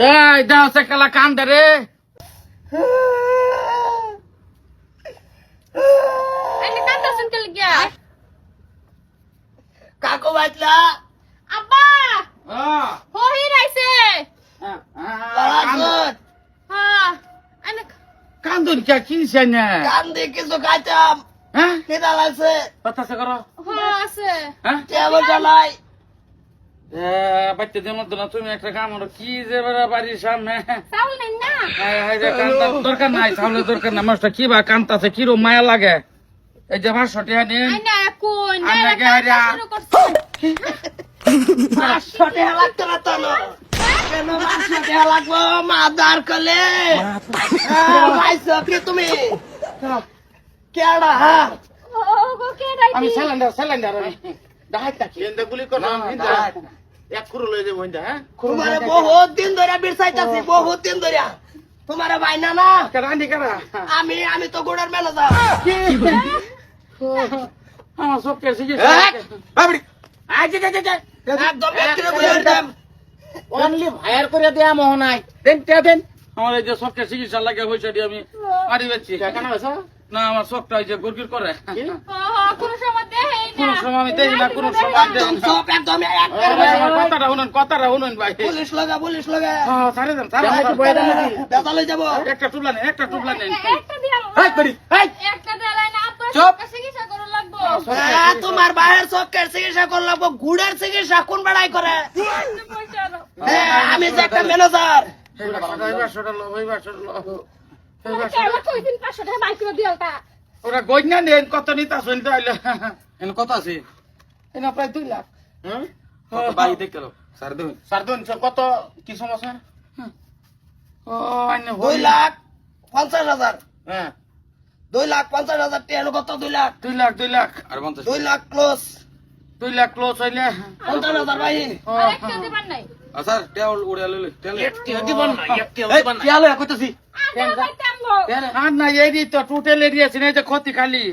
এই দাও সে কালা কান্দে রে আইনে কান্দা শুনতে লাগিয়া কাকু বাতলা আব্বা হ্যাঁ হই রাইছে বালাসুত হ্যাঁ আইনে কান্দুন কে কি সেনে কান্দি কিছু খাইতাম হ্যাঁ খিদা লাগছে বাতাসে করো হ্যাঁ আছে হ্যাঁ টেবল চালাই বাচ্চা দেন না তুমি একটা কাম করো কি যে বাড়ির সামনে চাউল নাই না দরকার নাই তাহলে দরকার নাই মাছটা কি বা কান্তাছে কি রকম মায়া লাগে এই যে 500 টাকা নিন আইনা কোন না আন্না গাড়িয়া। শুরু করছে 500 টাকা লাগতো না তো কেন 500 টাকা লাগবো মাদার কলে ভাইছো কি তুমি কেডা হ্যাঁ ও গো কে রাইছি আমি সিলিন্ডার আমি দাহাইতা কি এন্ড গুলি করো এক কুরু লই দেব ইন্দা হ্যাঁ তোমারে বহুত দিন ধরে বিরসাইতাছি বহুত দিন ধরে তোমারে বাইনা না রান্দি করা আমি তো গোড়ার ম্যানেজার আমার সব কেসে গেছে আপনি আজ একদম ব্যক্তিরে বলে দিলাম অনলি ফায়ার করে দেয়া মোহ নাই দেন তে দেন আমার এই যে সবকে চিকিৎসা লাগে হইছে দি আমি মারি বেচছি কেন হইছে না আমার সবটা এই যে গুরগুর করে কোন সময় দেই কোন না সময় আমি দেই না কোন সময় দেই একদম না সব একদম কথাটা শুনুন ভাই পুলিশ লগা হ্যাঁ সারে দেন সারে দাদা লই যাব একটা টুবলা নেন একটা দিলাম এই করি এই একটা দেলাই না আপনার চুপ। চিকিৎসা করতে লাগবো তোমার বাহের চক্কের চিকিৎসা করলাম গুড়ের চিকিৎসা কোন বেড়াই করে পয়সা দাও আমি যে একটা ম্যানেজার কেমন কইছিন 500 টাকা বাইক করে দিওটা ওরা গইনা নেন কত নিতা শুন তাইলে এন কত আছে এনা প্রায় 2 লাখ হ্যাঁ কত বাই দেখো সারদুন কত কি সমস্যা ও আইনে 2,50,000 হ্যাঁ 2,50,000 টাকা কত 2 লাখ 2 লাখ আর 50 2 লাখ ক্লোজ 2 লাখ ক্লোজ হইলে 50,000 ভাই আরেকটা দিবেন নাই স্যার টেল উড়ে লইলে টেল দিবন না দিবন না টেল কইতাছি আর বাইতাম গো আর না এই তো টোটাল এরিয়া আছে না যে ক্ষতি খালি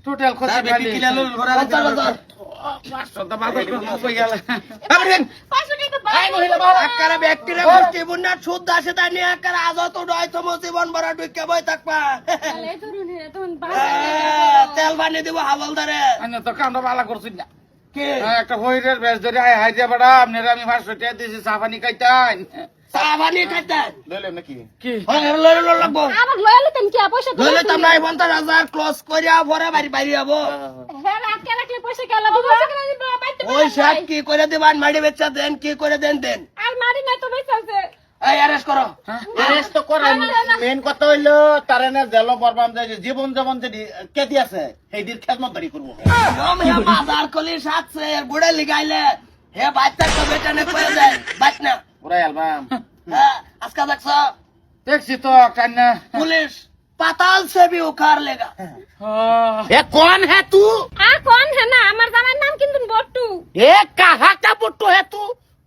টোটাল ক্ষতি খালি 50,000 500 বাবা কই গেল 500 টাকা বাইক আকারে ব্যক্তিরে ভর্তি বুন্না সুদ আসে তাই নিয়ে আকারে আজ তো ডয় তো জীবন ভরা ঢুকে বই থাকবা তাহলে ধরুন হে তখন তেল বানিয়ে দিব হাওলদারে আনে তো কান্ড বালা করছিস না কি একটা হইরের বেশ ধরে আয় হাই দিয়া বড়া আপনারা আমি 500 টাকা দিছি সাফানি খাইতান চা বানিয়ে খাইতে লইলেন নাকি কি লইলে লাগবো আবার লয়ালে তেন কি পয়সা লইলে তো নাই 50,000 ক্লোজ করিয়া ভরে বাড়ি যাবো হ্যাঁ রাত রাখলে পয়সা কেলা দিব পয়সা কেলা দিব বাইতে ওই সাত কি করে দিবান মাড়ি বেচা দেন কি করে দেন আর মারি না তো বেচাছে এই অ্যারেস্ট করো অ্যারেস্ট তো করেন মেন কথা হইলো তারা না জেল বরবাম যায় জীবন যেমন যে কেতি আছে সেইদির খেদমত দাঁড়ি করবো বাজার কলি সাথে বুড়ে লিগাইলে হে বাচ্চা তো বেটা নে কয়ে যায় বাচ না পুরাই অ্যালবাম আজকা দেখছ দেখছি তো কান্না पुलिस पाताल से भी उखाड़ लेगा ये कौन है तू কোন है ना আমার জামার নাম কিন্তু বট্টু ये कहाँ का बुट्टू है तू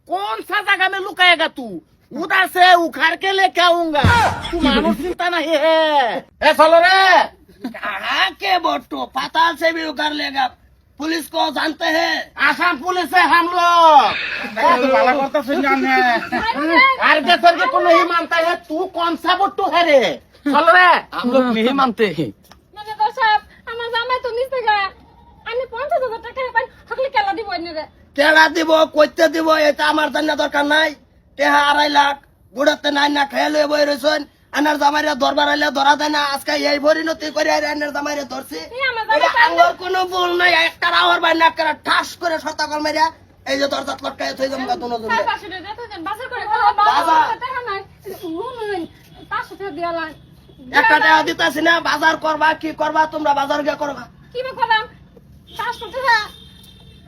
कौन सा जगह में लुकाएगा तू उधर से उखाड़ के लेके आऊंगा तू मानो चिंता नहीं है এ চলো রে कहाँ के बोटो पाताल से भी उखाड़ लेगा पुलिस को जानते हैं आसाम पुलिस है हम लोग বালা করতেছিস জানে आरकेसर के को नहीं मानता है तू कौन सा बुट्टू है रे चल रे हम लोग नहीं मानते हैं মানে দর্শক আমার জামাই তো নিচে গা আমি 50,000 টাকা পাই হকলে কেলা দিব এনে টেড়া দিব কইতে দিব এটা আমার জানা দরকার নাই টেহা 2.5 লাখ বুড়াতে নাই না খেয়ে লয়ে বই রইছেন আনার জামাইরে দরবার আইলে ধরা দেয় না আজকে এই পরিণতি করে আনার জামাইরে ধরছি আমার জামাই আমার কোনো ভুল নাই একটা আওয়ার বাই না করে ঠাস করে শতকল মারিয়া এই যে দরজা লটকায় থই জমকা দুনো জন্য 500 টাকা দেন বাজার করে বাবা। টাকা নাই নুন 500 টাকা দিয়ালাম একটা টাকা দিতাছি না বাজার করবা কি করবা তোমরা বাজার গিয়ে করবা কি বে করলাম 500 টাকা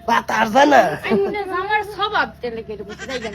বাতার জানা আমি জামার স্বভাব তেলে কেটে বুঝতে যাই